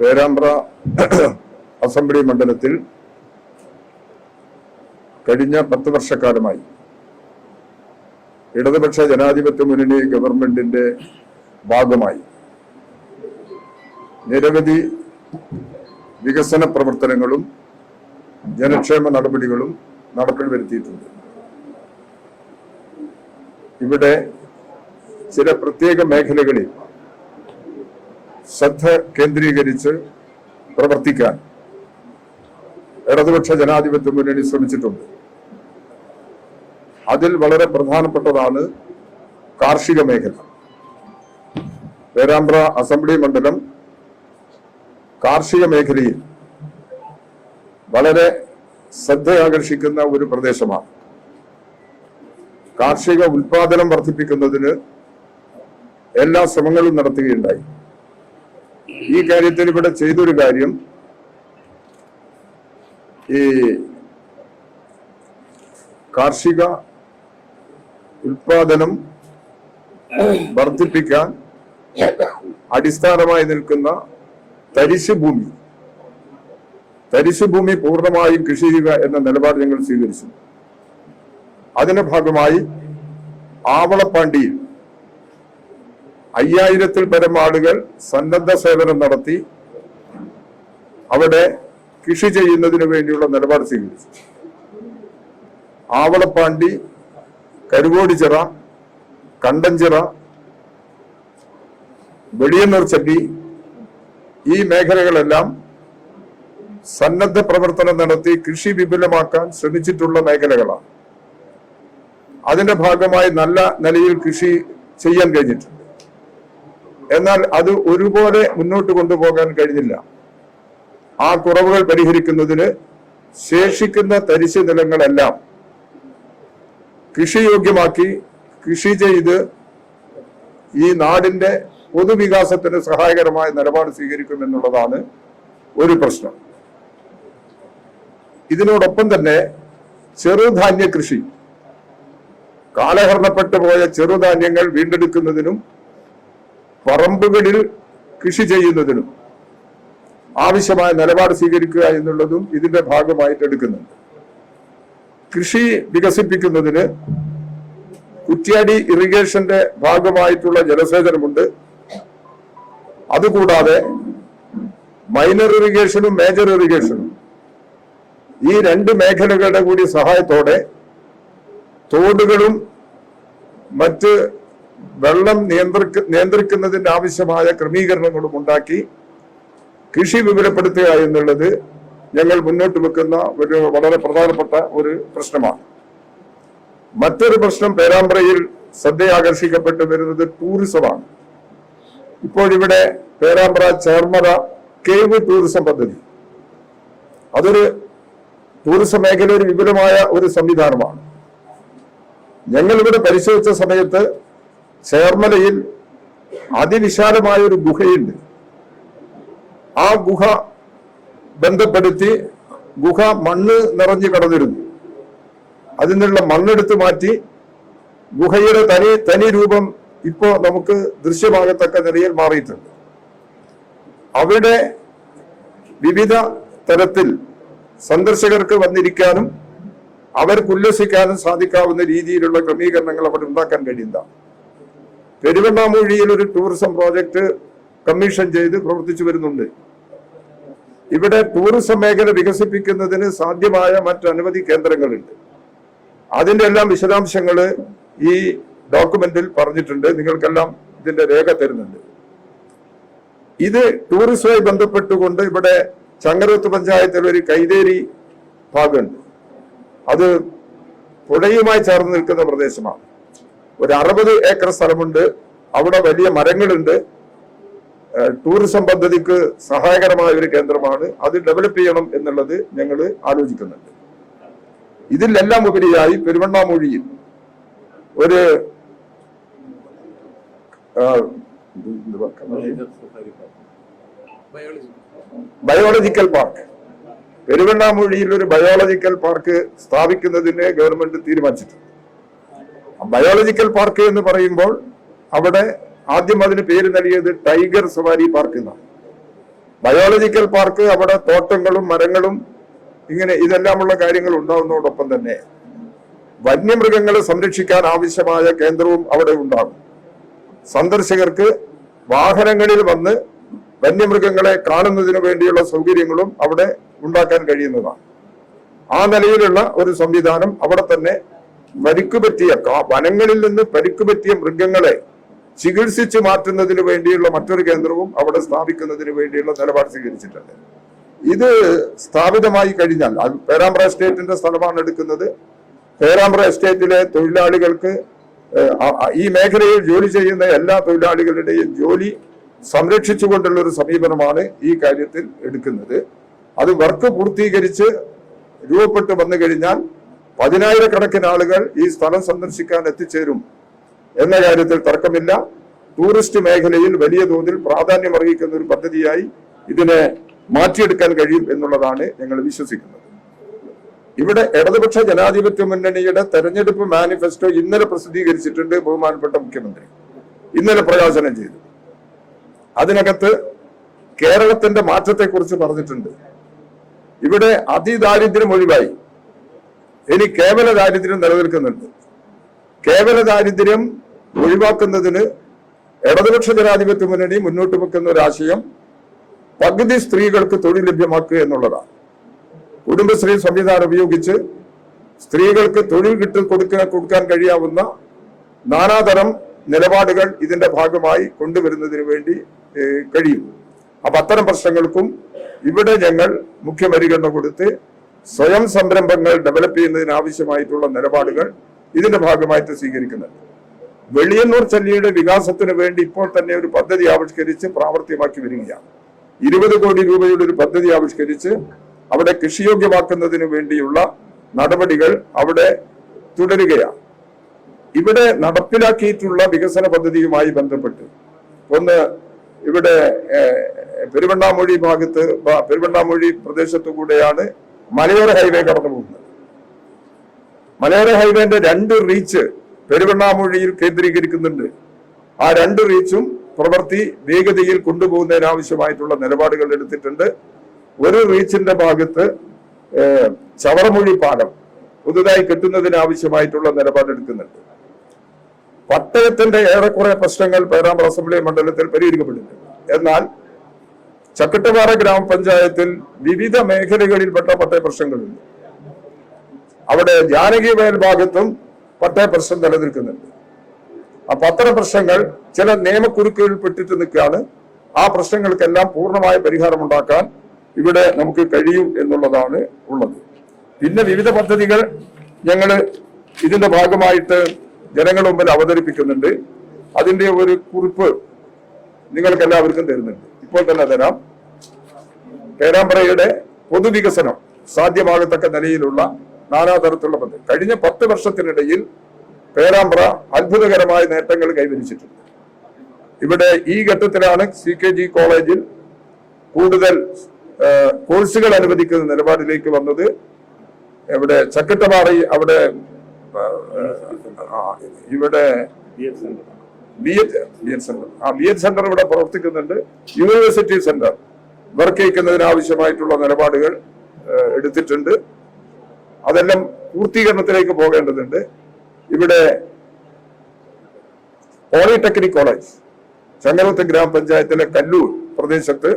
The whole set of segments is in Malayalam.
പേരാമ്പ്ര അസംബ്ലി മണ്ഡലത്തിൽ കഴിഞ്ഞ 10 വർഷക്കാലമായി ഇടതുപക്ഷ ജനാധിപത്യ മുന്നണി ഗവൺമെന്റിന്റെ ഭാഗമായി നിരവധി വികസന പ്രവർത്തനങ്ങളും ജനക്ഷേമ നടപടികളും നടപ്പിൽ വരുത്തിയിട്ടുണ്ട്. ഇവിടെ ചില പ്രത്യേക മേഖലകളിൽ ശ്രദ്ധ കേന്ദ്രീകരിച്ച് പ്രവർത്തിക്കാൻ ഇടതുപക്ഷ ജനാധിപത്യ മുന്നണി ശ്രമിച്ചിട്ടുണ്ട്. അതിൽ വളരെ പ്രധാനപ്പെട്ടതാണ് കാർഷിക മേഖല. പേരാമ്പ്ര അസംബ്ലി മണ്ഡലം കാർഷിക മേഖലയിൽ വളരെ ശ്രദ്ധയാകർഷിക്കുന്ന ഒരു പ്രദേശമാണ്. കാർഷിക ഉൽപാദനം വർദ്ധിപ്പിക്കുന്നതിന് എല്ലാ ശ്രമങ്ങളും നടത്തുകയുണ്ടായി. ഈ കാര്യത്തിൽ ഇവിടെ ചെയ്തൊരു കാര്യം, ഈ കാർഷിക ഉൽപാദനം വർദ്ധിപ്പിക്കാൻ അടിസ്ഥാനമായി നിൽക്കുന്ന തരിശുഭൂമി പൂർണ്ണമായും കൃഷി ചെയ്യുക എന്ന നിലപാട് ഞങ്ങൾ സ്വീകരിച്ചു. അതിന്റെ ഭാഗമായി ആവളപ്പാണ്ടിയിൽ 5000-ൽ പരം ആളുകൾ സന്നദ്ധ സേവനം നടത്തി അവിടെ കൃഷി ചെയ്യുന്നതിന് വേണ്ടിയുള്ള നിലപാട് സ്വീകരിച്ചു. ആവളപ്പാണ്ടി, കരുവോടിച്ചിറ, കണ്ടഞ്ചിറ, വെളിയന്നൂർച്ചട്ടി ഈ മേഖലകളെല്ലാം സന്നദ്ധ പ്രവർത്തനം നടത്തി കൃഷി വിപുലമാക്കാൻ ശ്രമിച്ചിട്ടുള്ള മേഖലകളാണ്. അതിന്റെ ഭാഗമായി നല്ല നിലയിൽ കൃഷി ചെയ്യാൻ കഴിഞ്ഞിട്ടുണ്ട്. എന്നാൽ അത് ഒരുപോലെ മുന്നോട്ട് കൊണ്ടുപോകാൻ കഴിഞ്ഞില്ല. ആ കുറവുകൾ പരിഹരിക്കുന്നതിന് ശേഷിക്കുന്ന തരിശു നിലങ്ങളെല്ലാം കൃഷിയോഗ്യമാക്കി കൃഷി ചെയ്ത് ഈ നാടിന്റെ പൊതുവികാസത്തിന് സഹായകരമായ നിലപാട് സ്വീകരിക്കുമെന്നുള്ളതാണ് ഒരു പ്രശ്നം. ഇതിനോടൊപ്പം തന്നെ ചെറുധാന്യ കൃഷി, കാലഹരണപ്പെട്ടു പോയ ചെറുധാന്യങ്ങൾ വീണ്ടെടുക്കുന്നതിനും പറമ്പുകളിൽ കൃഷി ചെയ്യുന്നതിനും ആവശ്യമായ നിലപാട് സ്വീകരിക്കുക എന്നുള്ളതും ഇതിന്റെ ഭാഗമായിട്ട് എടുക്കുന്നുണ്ട്. കൃഷി വികസിപ്പിക്കുന്നതിന് കുറ്റ്യാടി ഇറിഗേഷന്റെ ഭാഗമായിട്ടുള്ള ജലസേചനമുണ്ട്. അതുകൂടാതെ മൈനർ ഇറിഗേഷനും മേജർ ഇറിഗേഷനും ഈ 2 മേഖലകളുടെ കൂടി സഹായത്തോടെ തോടുകളും മറ്റ് വെള്ളം നിയന്ത്രിക്കുന്നതിന് ആവശ്യമായ ക്രമീകരണങ്ങളും ഉണ്ടാക്കി കൃഷി വിപുലപ്പെടുത്തുക എന്നുള്ളത് ഞങ്ങൾ മുന്നോട്ട് വെക്കുന്ന ഒരു വളരെ പ്രധാനപ്പെട്ട ഒരു പ്രശ്നമാണ്. മറ്റൊരു പ്രശ്നം പേരാമ്പ്രയിൽ ശ്രദ്ധയാകർഷിക്കപ്പെട്ടു വരുന്നത് ടൂറിസമാണ്. ഇപ്പോഴിവിടെ പേരാമ്പ്ര ചേർമല കേവ് ടൂറിസം പദ്ധതി, അതൊരു ടൂറിസം മേഖലയിൽ വിപുലമായ ഒരു സംവിധാനമാണ്. ഞങ്ങൾ ഇവിടെ പരിശോധിച്ച സമയത്ത് ചേർമലയിൽ അതിവിശാലമായ ഒരു ഗുഹയുണ്ട്. ആ ഗുഹ ബന്ധപ്പെടുത്തി ഗുഹ മണ്ണ് നിറഞ്ഞു കിടന്നിരുന്നു. അതിൽ നിന്നുള്ള മണ്ണെടുത്ത് മാറ്റി ഗുഹയുടെ തനി രൂപം ഇപ്പോ നമുക്ക് ദൃശ്യമാകത്തക്ക നിലയിൽ മാറിയിട്ടുണ്ട്. അവിടെ വിവിധ തരത്തിൽ സന്ദർശകർക്ക് വന്നിരിക്കാനും അവർക്ക് ഉല്ലസിക്കാനും സാധിക്കാവുന്ന രീതിയിലുള്ള ക്രമീകരണങ്ങൾ അവിടെ ഉണ്ടാക്കാൻ കഴിയുന്നതാണ്. പെരുവണ്ണാമൂഴിയിൽ ഒരു ടൂറിസം പ്രോജക്റ്റ് കമ്മീഷൻ ചെയ്ത് പ്രവർത്തിച്ചു വരുന്നുണ്ട്. ഇവിടെ ടൂറിസം മേഖല വികസിപ്പിക്കുന്നതിന് സാധ്യമായ മറ്റനവധി കേന്ദ്രങ്ങളുണ്ട്. അതിന്റെ എല്ലാം വിശദാംശങ്ങൾ ഈ ഡോക്യുമെന്റിൽ പറഞ്ഞിട്ടുണ്ട്. നിങ്ങൾക്കെല്ലാം ഇതിന്റെ രേഖ തരുന്നുണ്ട്. ഇത് ടൂറിസവുമായി ബന്ധപ്പെട്ടുകൊണ്ട് ഇവിടെ ചങ്ങരോത്ത് പഞ്ചായത്തിൽ ഒരു കൈതേരി ഭാഗമുണ്ട്. അത് പുഴയുമായി ചേർന്ന് നിൽക്കുന്ന പ്രദേശമാണ്. ഒരു 60 ഏക്കർ സ്ഥലമുണ്ട്. അവിടെ വലിയ മരങ്ങളുണ്ട്. ടൂറിസം പദ്ധതിക്ക് സഹായകരമായ ഒരു കേന്ദ്രമാണ്. അത് ഡെവലപ്പ് ചെയ്യണം എന്നുള്ളത് ഞങ്ങൾ ആലോചിക്കുന്നുണ്ട്. ഇതിലെല്ലാം ഉപരിയായി പെരുവണ്ണാമൂഴിയിൽ ഒരു ബയോളജിക്കൽ പാർക്ക്, പെരുവണ്ണാമൂഴിയിൽ ഒരു ബയോളജിക്കൽ പാർക്ക് സ്ഥാപിക്കുന്നതിന് ഗവൺമെന്റ് തീരുമാനിച്ചിട്ടുണ്ട്. ബയോളജിക്കൽ പാർക്ക് എന്ന് പറയുമ്പോൾ അവിടെ ആദ്യം അതിന് പേര് നൽകിയത് ടൈഗർ സവാരി പാർക്ക് എന്നാണ്. ബയോളജിക്കൽ പാർക്ക്, അവിടെ തോട്ടങ്ങളും മരങ്ങളും ഇങ്ങനെ ഇതെല്ലാമുള്ള കാര്യങ്ങൾ ഉണ്ടാകുന്നതോടൊപ്പം തന്നെ വന്യമൃഗങ്ങളെ സംരക്ഷിക്കാൻ ആവശ്യമായ കേന്ദ്രവും അവിടെ ഉണ്ടാകും. സന്ദർശകർക്ക് വാഹനങ്ങളിൽ വന്ന് വന്യമൃഗങ്ങളെ കാണുന്നതിന് വേണ്ടിയുള്ള സൗകര്യങ്ങളും അവിടെ ഉണ്ടാക്കാൻ കഴിയുന്നതാണ്. ആ നിലയിലുള്ള ഒരു സംവിധാനം അവിടെ തന്നെ പരിക്കുപറ്റിയ വനങ്ങളിൽ നിന്ന് പരിക്കുപറ്റിയ മൃഗങ്ങളെ ചികിത്സിച്ച് മാറ്റുന്നതിന് വേണ്ടിയുള്ള മറ്റൊരു കേന്ദ്രവും അവിടെ സ്ഥാപിക്കുന്നതിന് വേണ്ടിയുള്ള നിലപാട് സ്വീകരിച്ചിട്ടുണ്ട്. ഇത് സ്ഥാപിതമായി കഴിഞ്ഞാൽ, പേരാമ്പ്ര എസ്റ്റേറ്റിന്റെ സ്ഥലമാണ് എടുക്കുന്നത്. പേരാമ്പ്ര എസ്റ്റേറ്റിലെ തൊഴിലാളികൾക്ക്, ഈ മേഖലയിൽ ജോലി ചെയ്യുന്ന എല്ലാ തൊഴിലാളികളുടെയും ജോലി സംരക്ഷിച്ചുകൊണ്ടുള്ള ഒരു സമീപനമാണ് ഈ കാര്യത്തിൽ എടുക്കുന്നത്. അത് വർക്ക് പൂർത്തീകരിച്ച് രൂപപ്പെട്ട് വന്നു കഴിഞ്ഞാൽ 10,000-കണക്കിന് ആളുകൾ ഈ സ്ഥലം സന്ദർശിക്കാൻ എത്തിച്ചേരും എന്ന കാര്യത്തിൽ തർക്കമില്ല. ടൂറിസ്റ്റ് മേഖലയിൽ വലിയ തോതിൽ പ്രാധാന്യം അർഹിക്കുന്ന ഒരു പദ്ധതിയായി ഇതിനെ മാറ്റിയെടുക്കാൻ കഴിയും എന്നുള്ളതാണ് ഞങ്ങൾ വിശ്വസിക്കുന്നത്. ഇവിടെ ഇടതുപക്ഷ ജനാധിപത്യ മുന്നണിയുടെ തെരഞ്ഞെടുപ്പ് മാനിഫെസ്റ്റോ ഇന്നലെ പ്രസിദ്ധീകരിച്ചിട്ടുണ്ട് ബഹുമാനപ്പെട്ട മുഖ്യമന്ത്രി. ഇന്നലെ പ്രകാശനം ചെയ്തു. അതിനകത്ത് കേരളത്തിന്റെ മാറ്റത്തെക്കുറിച്ച് പറഞ്ഞിട്ടുണ്ട്. ഇവിടെ അതിദാരിദ്ര്യം ഒഴിവായി ഇനി കേവല ദാരിദ്ര്യം നിലനിൽക്കുന്നുണ്ട്. കേവല ദാരിദ്ര്യം ഒഴിവാക്കുന്നതിന് ഇടതുപക്ഷ ജനാധിപത്യ മുന്നണി മുന്നോട്ട് വെക്കുന്ന ഒരു ആശയം പകുതി സ്ത്രീകൾക്ക് തൊഴിൽ ലഭ്യമാക്കുക എന്നുള്ളതാണ്. കുടുംബശ്രീ സംവിധാനം ഉപയോഗിച്ച് സ്ത്രീകൾക്ക് തൊഴിൽ കൊടുക്കാൻ കഴിയാവുന്ന നാനാതരം നിലപാടുകൾ ഇതിന്റെ ഭാഗമായി കൊണ്ടുവരുന്നതിന് വേണ്ടി കഴിയും. അപ്പൊ അത്തരം പ്രശ്നങ്ങൾക്കും ഇവിടെ ഞങ്ങൾ മുഖ്യ പരിഗണന കൊടുത്ത് സ്വയം സംരംഭങ്ങൾ ഡെവലപ്പ് ചെയ്യുന്നതിന് ആവശ്യമായിട്ടുള്ള നിലപാടുകൾ ഇതിന്റെ ഭാഗമായിട്ട് സ്വീകരിക്കുന്നുണ്ട്. വെളിയന്നൂർ ചല്ലിയുടെ വികാസത്തിന് വേണ്ടി ഇപ്പോൾ തന്നെ ഒരു പദ്ധതി ആവിഷ്കരിച്ച് പ്രാവർത്തികമാക്കി വരികയാണ്. 20 കോടി രൂപയുടെ ഒരു പദ്ധതി ആവിഷ്കരിച്ച് അവിടെ കൃഷിയോഗ്യമാക്കുന്നതിന് വേണ്ടിയുള്ള നടപടികൾ അവിടെ തുടരുകയാണ്. ഇവിടെ നടപ്പിലാക്കിയിട്ടുള്ള വികസന പദ്ധതിയുമായി ബന്ധപ്പെട്ട് ഒന്ന് ഇവിടെ പെരുവണ്ണാമൊഴി പ്രദേശത്തു കൂടെയാണ് മലയോര ഹൈവേ കടന്നു പോകുന്നത്. മലയോര ഹൈവേന്റെ 2 റീച്ച് പെരുവണ്ണാമൊഴിയിൽ കേന്ദ്രീകരിക്കുന്നുണ്ട്. ആ 2 റീച്ചും പ്രവൃത്തി വേഗതയിൽ കൊണ്ടുപോകുന്നതിനാവശ്യമായിട്ടുള്ള നിലപാടുകൾ എടുത്തിട്ടുണ്ട്. ഒരു റീച്ചിന്റെ ഭാഗത്ത് ചവറമൊഴി പാലം പുതുതായി കെട്ടുന്നതിനാവശ്യമായിട്ടുള്ള നിലപാടെടുക്കുന്നുണ്ട്. പട്ടയത്തിന്റെ ഏറെക്കുറെ പ്രശ്നങ്ങൾ പേരാമ്പ്ര അസംബ്ലി മണ്ഡലത്തിൽ പരിഹരിക്കപ്പെട്ടിട്ടുണ്ട്. എന്നാൽ ചക്കിട്ടപ്പാറ ഗ്രാമപഞ്ചായത്തിൽ വിവിധ മേഖലകളിൽപ്പെട്ട പട്ടയ പ്രശ്നങ്ങളുണ്ട്. അവിടെ ജാനകി വയൽ ഭാഗത്തും പട്ടയ പ്രശ്നം നിലനിൽക്കുന്നുണ്ട്. അപ്പൊ അത്തരം പ്രശ്നങ്ങൾ ചില നിയമക്കുരുക്കുകളിൽ പെട്ടിട്ട് നിൽക്കുകയാണ്. ആ പ്രശ്നങ്ങൾക്കെല്ലാം പൂർണ്ണമായ പരിഹാരം ഉണ്ടാക്കാൻ ഇവിടെ നമുക്ക് കഴിയും എന്നുള്ളതാണ് ഉള്ളത്. പിന്നെ വിവിധ പദ്ധതികൾ ഞങ്ങൾ ഇതിന്റെ ഭാഗമായിട്ട് ജനങ്ങളുടെ മുമ്പിൽ അവതരിപ്പിക്കുന്നുണ്ട്. അതിന്റെ ഒരു കുറിപ്പ് നിങ്ങൾക്ക് എല്ലാവർക്കും തരുന്നുണ്ട്. ഇപ്പോൾ തന്നെ തരാം. പേരാമ്പ്രയുടെ പൊതുവികസനം സാധ്യമാകത്തക്ക നിലയിലുള്ള നാനാതരത്തിലുള്ള പദ്ധതി കഴിഞ്ഞ 10 വർഷത്തിനിടയിൽ പേരാമ്പ്ര അത്ഭുതകരമായ നേട്ടങ്ങൾ കൈവരിച്ചിട്ടുണ്ട്. ഇവിടെ ഈ ഘട്ടത്തിലാണ് CKG കോളേജിൽ കൂടുതൽ കോഴ്സുകൾ അനുവദിക്കുന്ന നിലപാടിലേക്ക് വന്നത്. ഇവിടെ ചക്കിട്ടപ്പാറ ഇവിടെ BEd സെന്റർ ഇവിടെ പ്രവർത്തിക്കുന്നുണ്ട്. യൂണിവേഴ്സിറ്റി സെന്റർ വർക്ക് ചെയ്യിക്കുന്നതിനാവശ്യമായിട്ടുള്ള നിലപാടുകൾ എടുത്തിട്ടുണ്ട്. അതെല്ലാം പൂർത്തീകരണത്തിലേക്ക് പോകേണ്ടതുണ്ട്. ഇവിടെ പോളിടെക്നിക് കോളേജ് ചങ്ങരകുത്ത് ഗ്രാമപഞ്ചായത്തിലെ കല്ലൂർ പ്രദേശത്ത്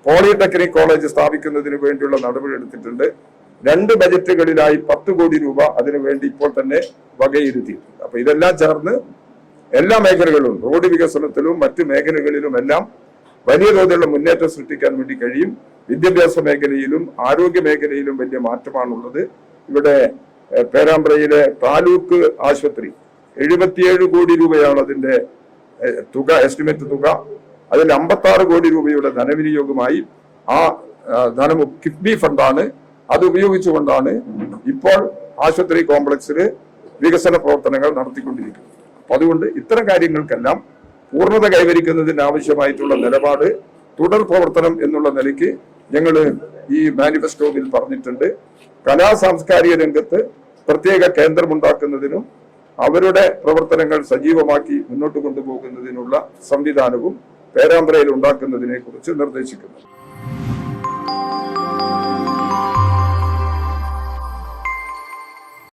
പോളിടെക്നിക് കോളേജ് സ്ഥാപിക്കുന്നതിന് വേണ്ടിയുള്ള നടപടി എടുത്തിട്ടുണ്ട്. 2 ബജറ്റുകളിലായി 10 കോടി രൂപ അതിനുവേണ്ടി ഇപ്പോൾ തന്നെ വകയിരുത്തിയിട്ടുണ്ട്. അപ്പൊ ഇതെല്ലാം ചേർന്ന് എല്ലാ മേഖലകളിലും റോഡ് വികസനത്തിലും മറ്റു മേഖലകളിലും എല്ലാം വലിയ തോതിലുള്ള മുന്നേറ്റം സൃഷ്ടിക്കാൻ വേണ്ടി കഴിയും. വിദ്യാഭ്യാസ മേഖലയിലും ആരോഗ്യ മേഖലയിലും വലിയ മാറ്റമാണുള്ളത്. ഇവിടെ പേരാമ്പ്രയിലെ താലൂക്ക് ആശുപത്രി 77 കോടി രൂപയാണ് അതിന്റെ തുക, എസ്റ്റിമേറ്റ് തുക. അതിൽ 56 കോടി രൂപയുടെ ധനവിനിയോഗമായി. ആ ധനം കിഫ്ബി ഫണ്ടാണ്. അത് ഉപയോഗിച്ചുകൊണ്ടാണ് ഇപ്പോൾ ആശുപത്രി കോംപ്ലക്സിൽ വികസന പ്രവർത്തനങ്ങൾ നടത്തിക്കൊണ്ടിരിക്കുന്നത്. അപ്പൊ അതുകൊണ്ട് ഇത്തരം കാര്യങ്ങൾക്കെല്ലാം പൂർണ്ണത കൈവരിക്കുന്നതിന് ആവശ്യമായിട്ടുള്ള നിലപാട് തുടർ പ്രവർത്തനം എന്നുള്ള നിലയ്ക്ക് ഞങ്ങൾ ഈ മാനിഫെസ്റ്റോയിൽ പറഞ്ഞിട്ടുണ്ട്. കലാ സാംസ്കാരിക രംഗത്ത് പ്രത്യേക കേന്ദ്രമുണ്ടാക്കുന്നതിനും അവരുടെ പ്രവർത്തനങ്ങൾ സജീവമാക്കി മുന്നോട്ട് കൊണ്ടുപോകുന്നതിനുള്ള സംവിധാനവും പേരാമ്പ്രയിൽ ഉണ്ടാക്കുന്നതിനെ കുറിച്ച് നിർദ്ദേശിക്കുന്നു.